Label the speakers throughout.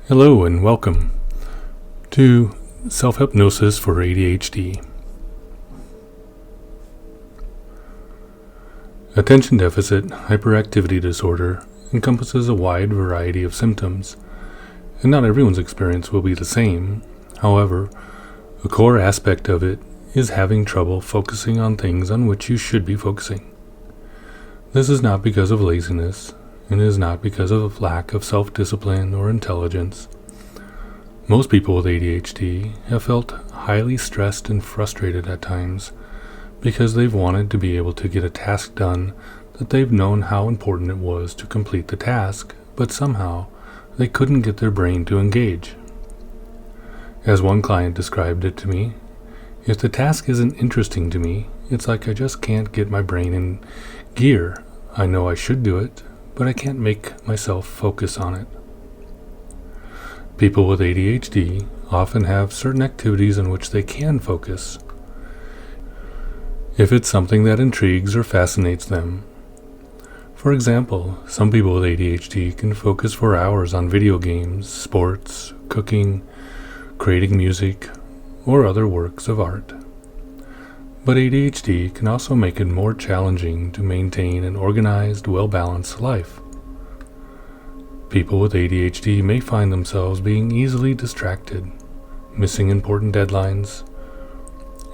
Speaker 1: Hello and welcome to self-hypnosis for ADHD. Attention deficit hyperactivity disorder encompasses a wide variety of symptoms, and not everyone's experience will be the same. However, a core aspect of it is having trouble focusing on things on which you should be focusing. This is not because of laziness, and is not because of lack of self-discipline or intelligence. Most people with ADHD have felt highly stressed and frustrated at times because they've wanted to be able to get a task done that they've known how important it was to complete the task, but somehow they couldn't get their brain to engage. As one client described it to me, if the task isn't interesting to me, it's like I just can't get my brain in gear. I know I should do it, but I can't make myself focus on it. People with ADHD often have certain activities on which they can focus. If it's something that intrigues or fascinates them. For example, some people with ADHD can focus for hours on video games, sports, cooking, creating music, or other works of art. But ADHD can also make it more challenging to maintain an organized, well-balanced life. People with ADHD may find themselves being easily distracted, missing important deadlines,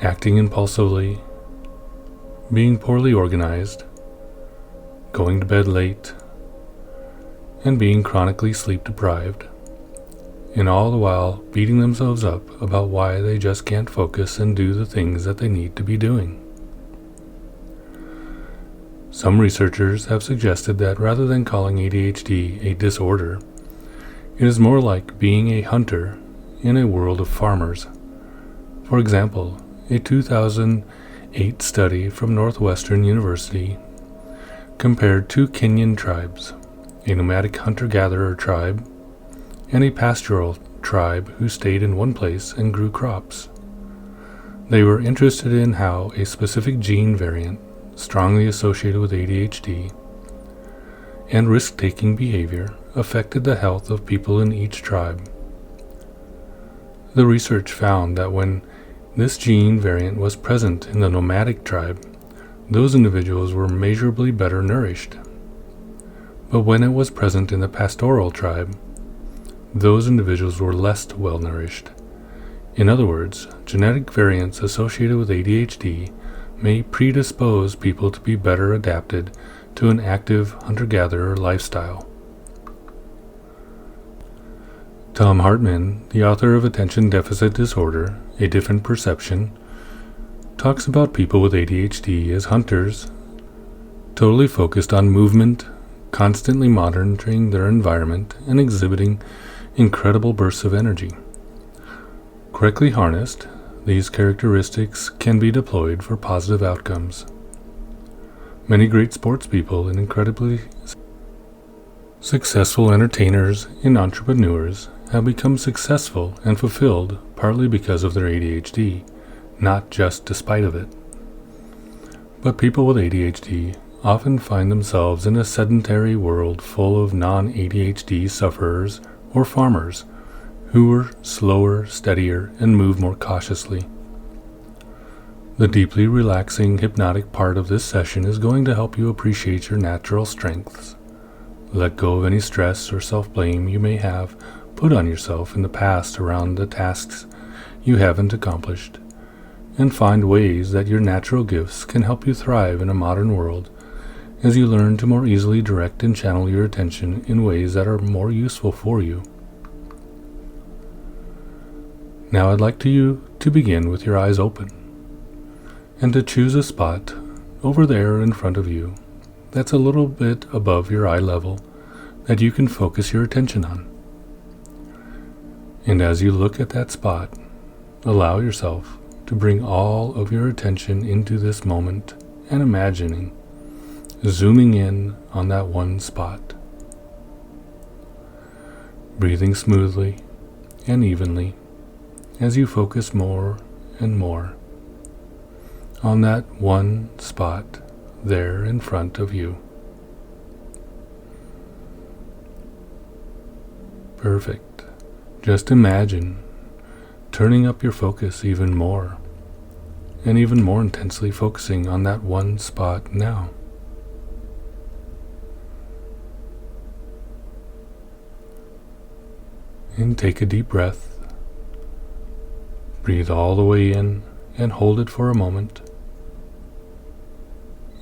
Speaker 1: acting impulsively, being poorly organized, going to bed late, and being chronically sleep deprived, and all the while beating themselves up about why they just can't focus and do the things that they need to be doing. Some researchers have suggested that rather than calling ADHD a disorder, it is more like being a hunter in a world of farmers. For example, a 2008 study from Northwestern University compared two Kenyan tribes, a nomadic hunter-gatherer tribe and a pastoral tribe who stayed in one place and grew crops. They were interested in how a specific gene variant, strongly associated with ADHD, and risk-taking behavior affected the health of people in each tribe. The research found that when this gene variant was present in the nomadic tribe, those individuals were measurably better nourished. But when it was present in the pastoral tribe, those individuals were less well nourished. In other words, genetic variants associated with ADHD may predispose people to be better adapted to an active hunter-gatherer lifestyle. Tom Hartman, the author of Attention Deficit Disorder, A Different Perception, talks about people with ADHD as hunters, totally focused on movement, constantly monitoring their environment, and exhibiting incredible bursts of energy. Correctly harnessed, these characteristics can be deployed for positive outcomes. Many great sports people and incredibly successful entertainers and entrepreneurs have become successful and fulfilled partly because of their ADHD, not just despite of it. But people with ADHD often find themselves in a sedentary world full of non-ADHD sufferers or farmers who are slower, steadier, and move more cautiously. The deeply relaxing, hypnotic part of this session is going to help you appreciate your natural strengths, let go of any stress or self-blame you may have put on yourself in the past around the tasks you haven't accomplished, and find ways that your natural gifts can help you thrive in a modern world as you learn to more easily direct and channel your attention in ways that are more useful for you. Now I'd like you to begin with your eyes open and to choose a spot over there in front of you that's a little bit above your eye level that you can focus your attention on. And as you look at that spot, allow yourself to bring all of your attention into this moment and imagining zooming in on that one spot, breathing smoothly and evenly as you focus more and more on that one spot there in front of you. Perfect. Just imagine turning up your focus even more, and even more intensely focusing on that one spot now. And take a deep breath. Breathe all the way in and hold it for a moment.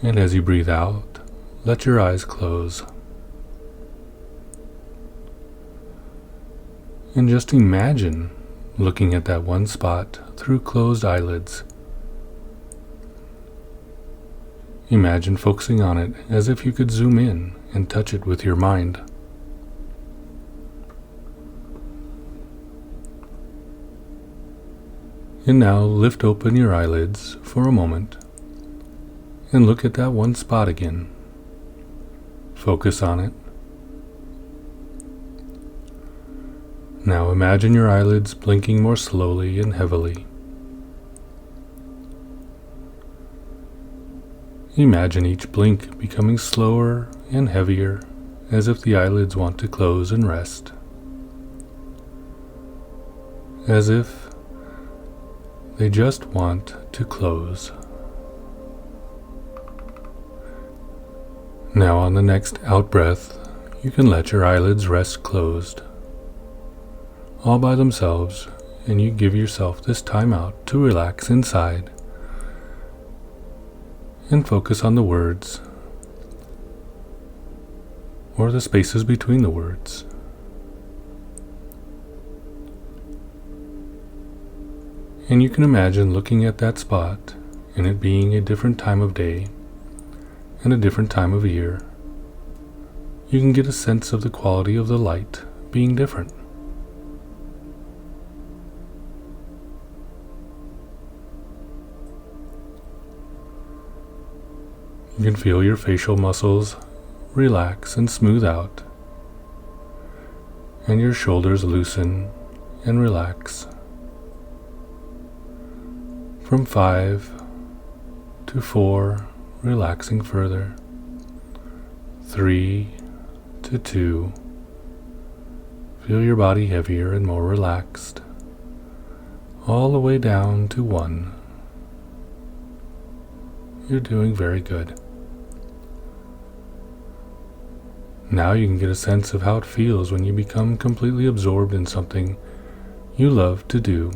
Speaker 1: And as you breathe out, let your eyes close. And just imagine looking at that one spot through closed eyelids. Imagine focusing on it as if you could zoom in and touch it with your mind. And now lift open your eyelids for a moment and look at that one spot again. Focus on it. Now imagine your eyelids blinking more slowly and heavily. Imagine each blink becoming slower and heavier, as if the eyelids want to close and rest. As if they just want to close. Now on the next out-breath, you can let your eyelids rest closed, all by themselves, and you give yourself this time out to relax inside and focus on the words or the spaces between the words. And you can imagine looking at that spot and it being a different time of day and a different time of year. You can get a sense of the quality of the light being different. You can feel your facial muscles relax and smooth out, and your shoulders loosen and relax. From 5 to 4, relaxing further. 3 to 2, feel your body heavier and more relaxed. All the way down to 1. You're doing very good. Now you can get a sense of how it feels when you become completely absorbed in something you love to do.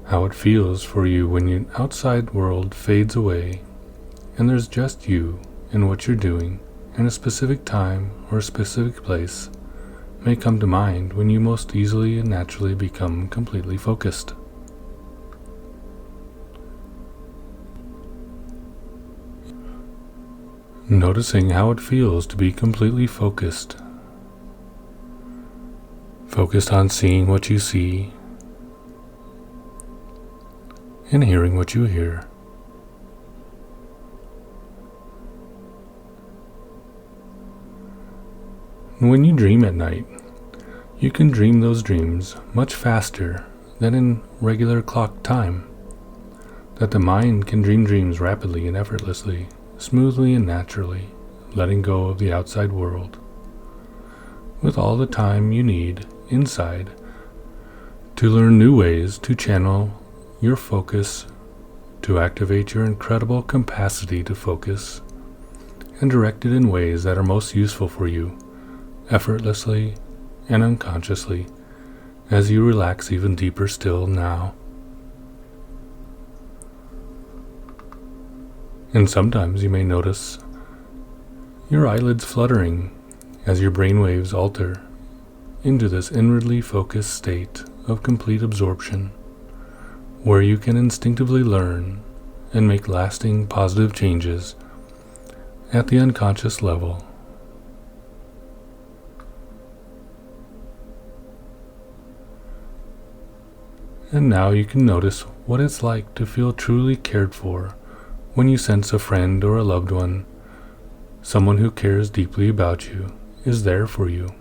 Speaker 1: How it feels for you when your outside world fades away and there's just you and what you're doing, and a specific time or a specific place may come to mind when you most easily and naturally become completely focused. Noticing how it feels to be completely focused. Focused on seeing what you see and hearing what you hear. When you dream at night, you can dream those dreams much faster than in regular clock time, that the mind can dream dreams rapidly and effortlessly, smoothly and naturally, letting go of the outside world, with all the time you need inside to learn new ways to channel your focus, to activate your incredible capacity to focus, and direct it in ways that are most useful for you, effortlessly and unconsciously, as you relax even deeper still now. And sometimes you may notice your eyelids fluttering as your brainwaves alter into this inwardly focused state of complete absorption, where you can instinctively learn and make lasting positive changes at the unconscious level. And now you can notice what it's like to feel truly cared for when you sense a friend or a loved one, someone who cares deeply about you, is there for you.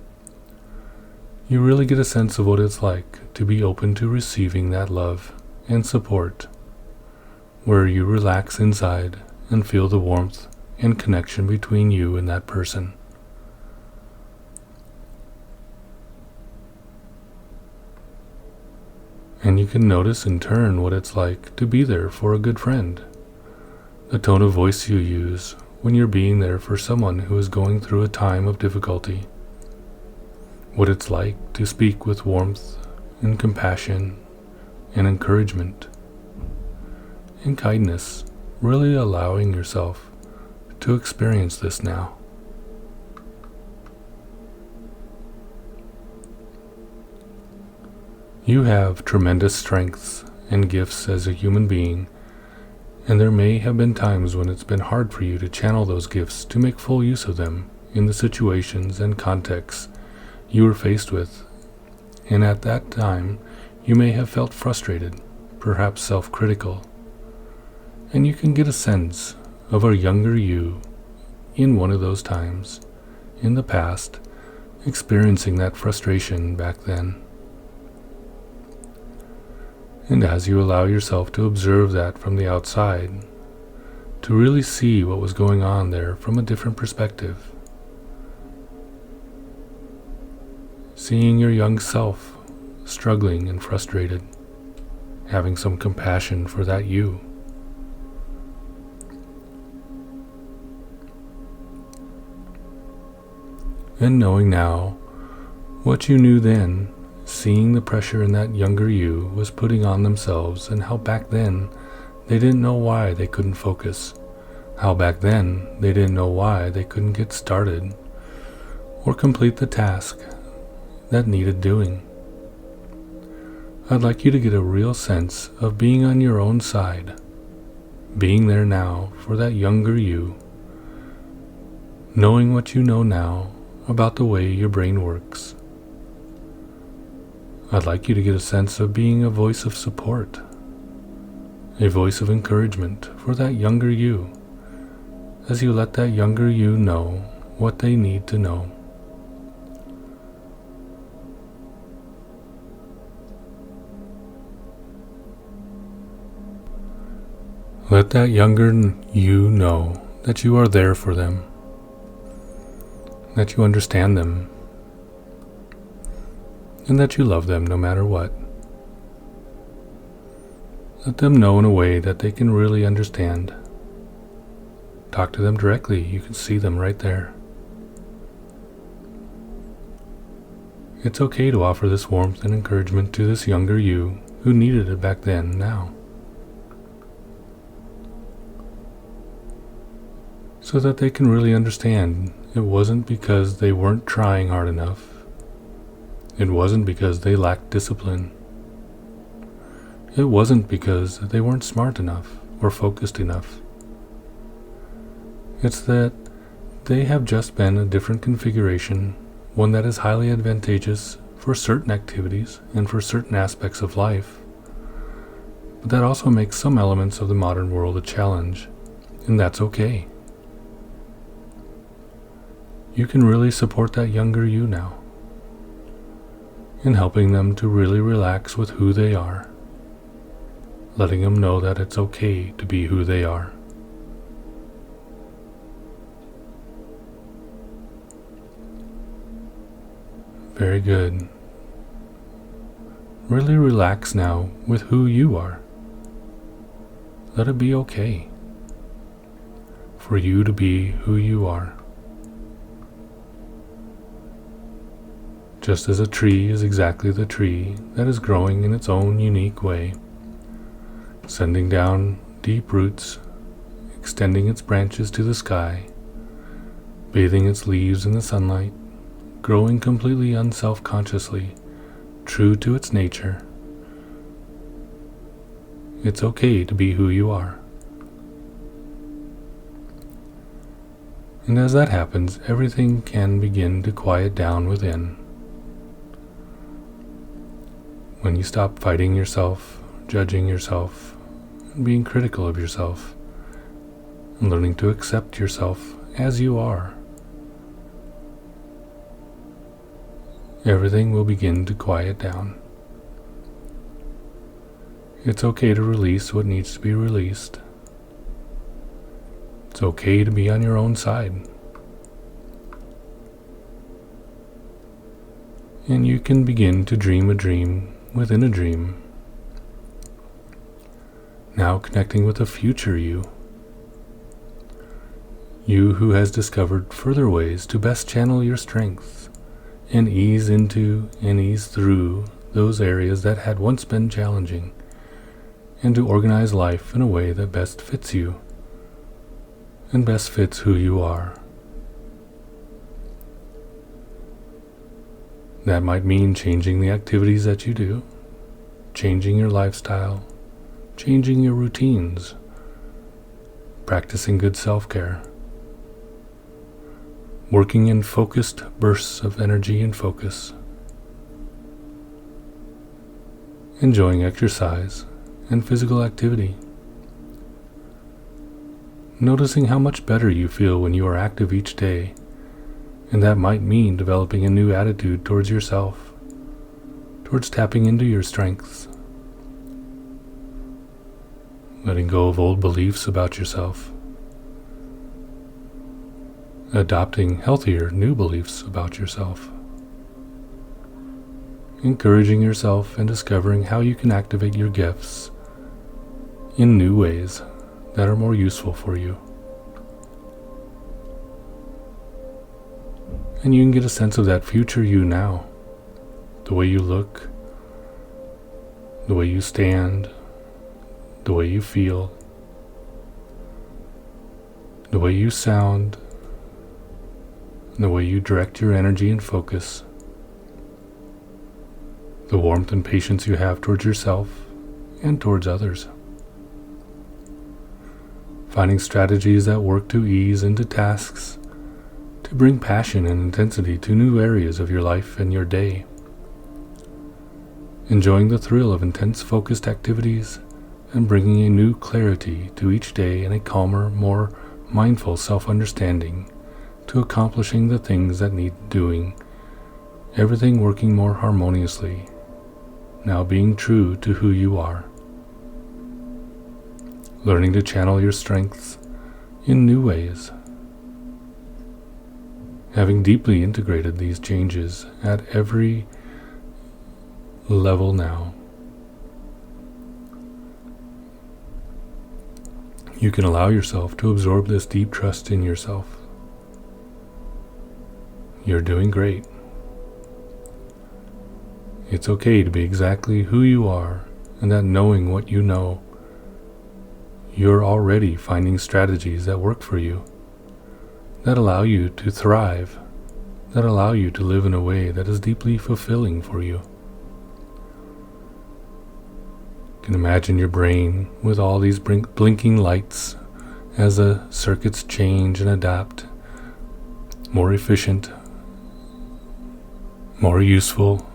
Speaker 1: You really get a sense of what it's like to be open to receiving that love and support, where you relax inside and feel the warmth and connection between you and that person. And you can notice in turn what it's like to be there for a good friend, the tone of voice you use when you're being there for someone who is going through a time of difficulty, what it's like to speak with warmth and compassion and encouragement and kindness, really allowing yourself to experience this now. You have tremendous strengths and gifts as a human being, and there may have been times when it's been hard for you to channel those gifts to make full use of them in the situations and contexts you were faced with, and at that time you may have felt frustrated, perhaps self-critical, and you can get a sense of a younger you in one of those times, in the past, experiencing that frustration back then. And as you allow yourself to observe that from the outside, to really see what was going on there from a different perspective, seeing your young self struggling and frustrated, having some compassion for that you. And knowing now what you knew then, seeing the pressure in that younger you was putting on themselves, and how back then they didn't know why they couldn't focus, how back then they didn't know why they couldn't get started or complete the task that needed doing. I'd like you to get a real sense of being on your own side, being there now for that younger you, knowing what you know now about the way your brain works. I'd like you to get a sense of being a voice of support, a voice of encouragement for that younger you, as you let that younger you know what they need to know. Let that younger you know that you are there for them, that you understand them, and that you love them no matter what. Let them know in a way that they can really understand. Talk to them directly. You can see them right there. It's okay to offer this warmth and encouragement to this younger you who needed it back then now, so that they can really understand it wasn't because they weren't trying hard enough. It wasn't because they lacked discipline. It wasn't because they weren't smart enough or focused enough. It's that they have just been a different configuration, one that is highly advantageous for certain activities and for certain aspects of life, but that also makes some elements of the modern world a challenge, and that's okay. You can really support that younger you now, in helping them to really relax with who they are, letting them know that it's okay to be who they are. Very good. Really relax now with who you are. Let it be okay for you to be who you are. Just as a tree is exactly the tree that is growing in its own unique way, sending down deep roots, extending its branches to the sky, bathing its leaves in the sunlight, growing completely unself-consciously, true to its nature. It's okay to be who you are. And as that happens, everything can begin to quiet down within. When you stop fighting yourself, judging yourself, and being critical of yourself, and learning to accept yourself as you are, everything will begin to quiet down. It's okay to release what needs to be released. It's okay to be on your own side. And you can begin to dream a dream within a dream Now connecting with a future you. You who has discovered further ways to best channel your strengths and ease into and ease through those areas that had once been challenging, and to organize life in a way that best fits you and best fits who you are. That might mean changing the activities that you do, changing your lifestyle, changing your routines, practicing good self-care, working in focused bursts of energy and focus, enjoying exercise and physical activity, noticing how much better you feel when you are active each day, and that might mean developing a new attitude towards yourself, towards tapping into your strengths, letting go of old beliefs about yourself, adopting healthier new beliefs about yourself, encouraging yourself and discovering how you can activate your gifts in new ways that are more useful for you. And you can get a sense of that future you now, the way you look, the way you stand, the way you feel, the way you sound, and the way you direct your energy and focus, the warmth and patience you have towards yourself and towards others. Finding strategies that work to ease into tasks, to bring passion and intensity to new areas of your life and your day. Enjoying the thrill of intense focused activities and bringing a new clarity to each day and a calmer, more mindful self-understanding to accomplishing the things that need doing, everything working more harmoniously, now being true to who you are. Learning to channel your strengths in new ways. Having deeply integrated these changes at every level now, you can allow yourself to absorb this deep trust in yourself. You're doing great. It's okay to be exactly who you are, and that knowing what you know, you're already finding strategies that work for you, that allow you to thrive, that allow you to live in a way that is deeply fulfilling for you. You can imagine your brain with all these blinking lights as the circuits change and adapt, more efficient, more useful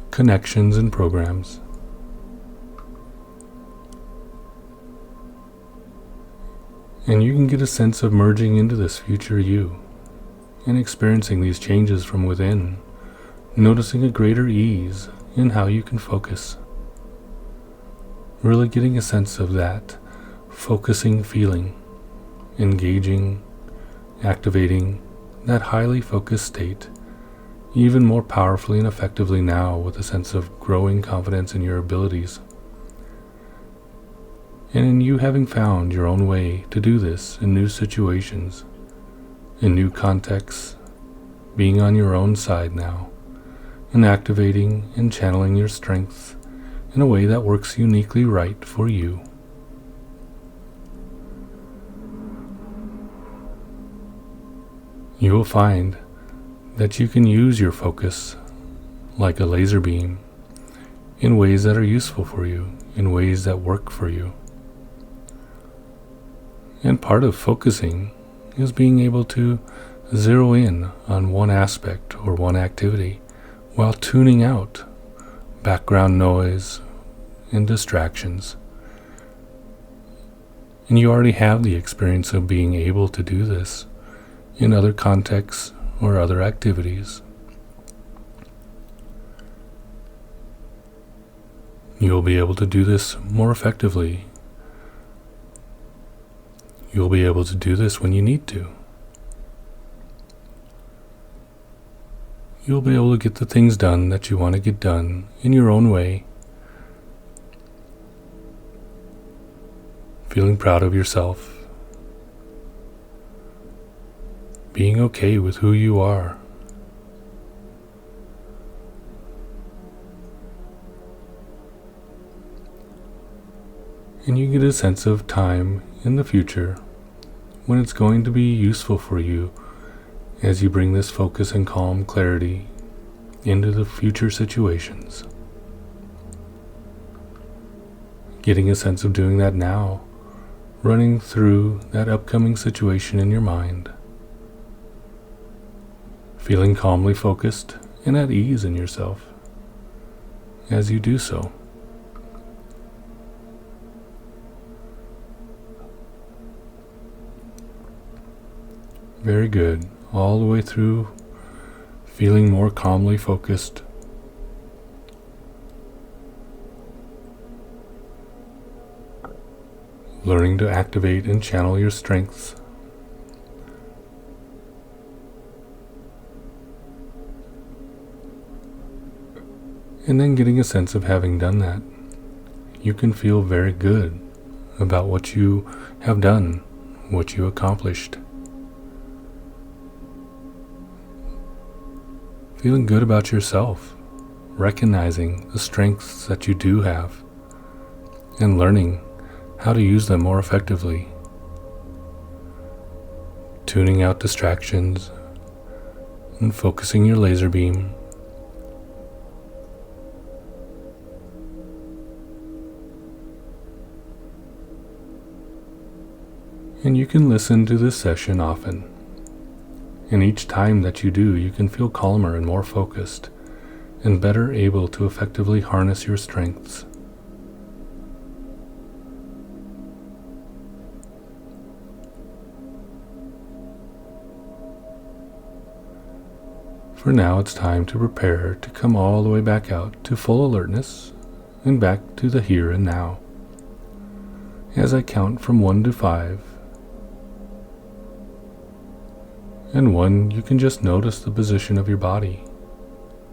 Speaker 1: connections and programs. And you can get a sense of merging into this future you and experiencing these changes from within, noticing a greater ease in how you can focus. Really getting a sense of that focusing feeling, engaging, activating that highly focused state even more powerfully and effectively now with a sense of growing confidence in your abilities. And in you having found your own way to do this in new situations, in new contexts, being on your own side now, and activating and channeling your strengths in a way that works uniquely right for you. You will find that you can use your focus like a laser beam in ways that are useful for you, in ways that work for you. And part of focusing is being able to zero in on one aspect or one activity while tuning out background noise and distractions. And you already have the experience of being able to do this in other contexts or other activities. You'll be able to do this more effectively. You'll be able to do this when you need to. You'll be able to get the things done that you want to get done in your own way. feeling proud of yourself, being okay with who you are. And you get a sense of time in the future when it's going to be useful for you as you bring this focus and calm clarity into the future situations. Getting a sense of doing that now, running through that upcoming situation in your mind, feeling calmly focused and at ease in yourself as you do so. Very good. All the way through, feeling more calmly focused. Learning to activate and channel your strengths. And then getting a sense of having done that, you can feel very good about what you have done, what you accomplished. Feeling good about yourself, recognizing the strengths that you do have, and learning how to use them more effectively. Tuning out distractions and focusing your laser beam. And you can listen to this session often. And each time that you do, you can feel calmer and more focused, and better able to effectively harness your strengths. For now, it's time to prepare to come all the way back out to full alertness and back to the here and now. As I count from 1 to 5, and 1, you can just notice the position of your body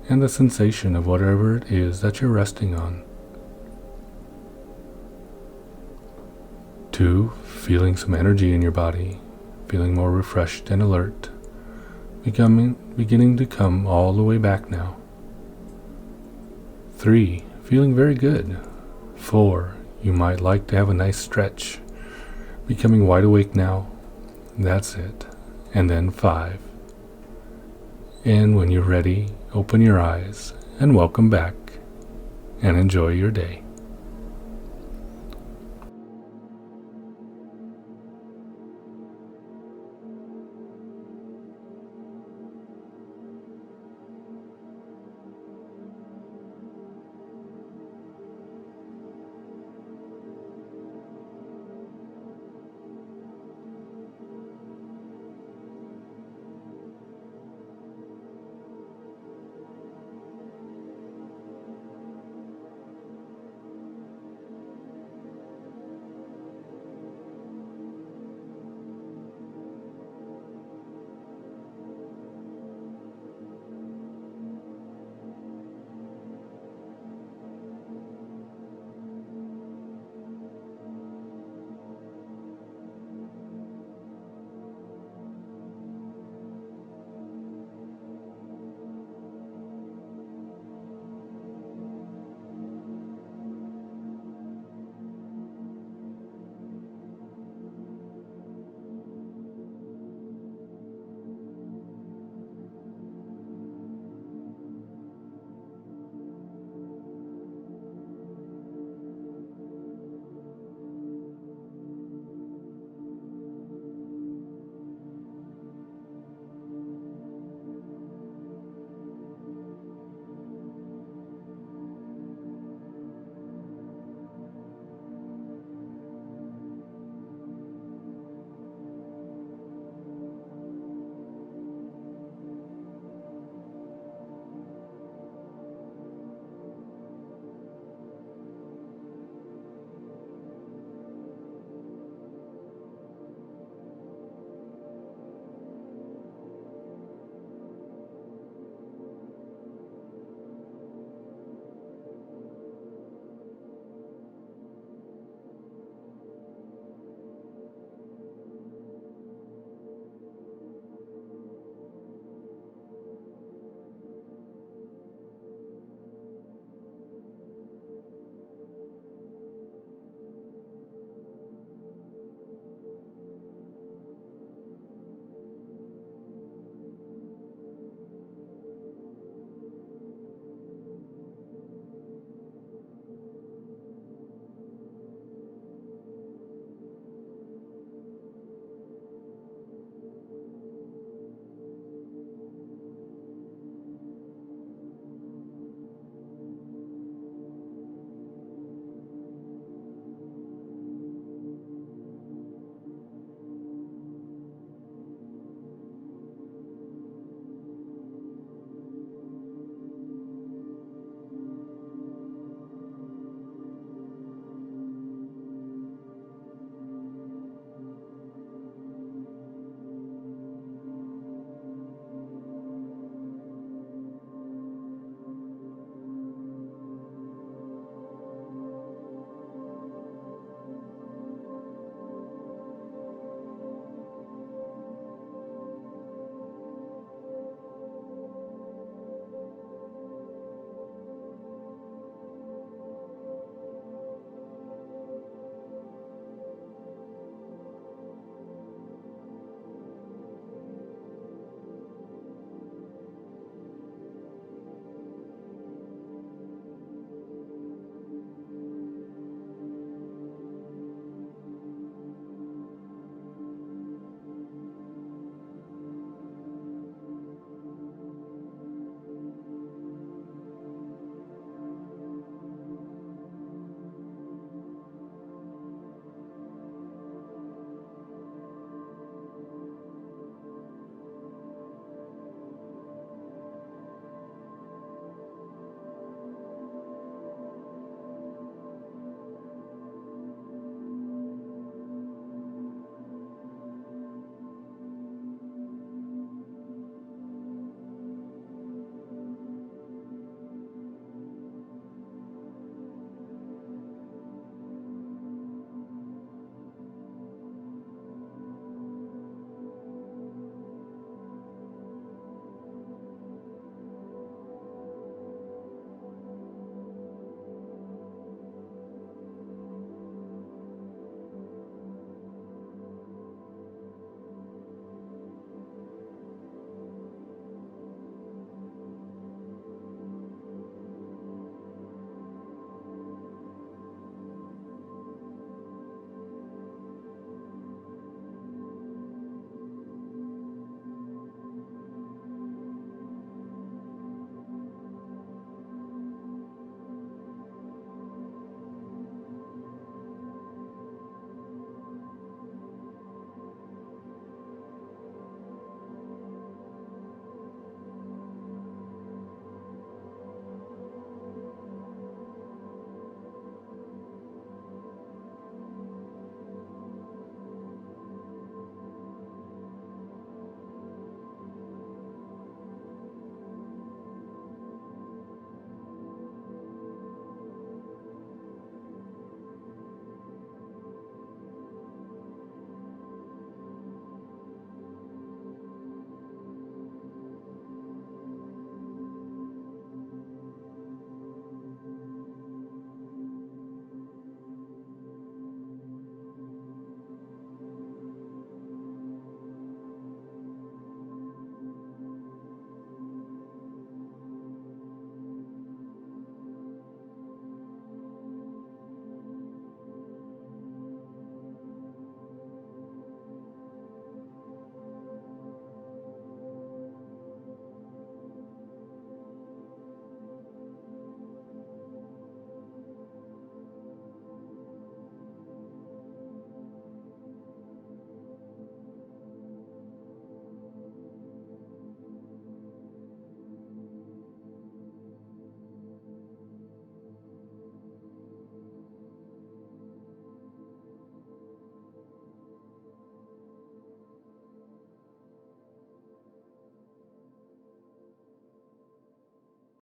Speaker 1: and the sensation of whatever it is that you're resting on. 2, feeling some energy in your body, feeling more refreshed and alert, beginning to come all the way back now. 3, feeling very good. 4, you might like to have a nice stretch, becoming wide awake now. That's it. And then 5. And when you're ready, open your eyes and welcome back and enjoy your day.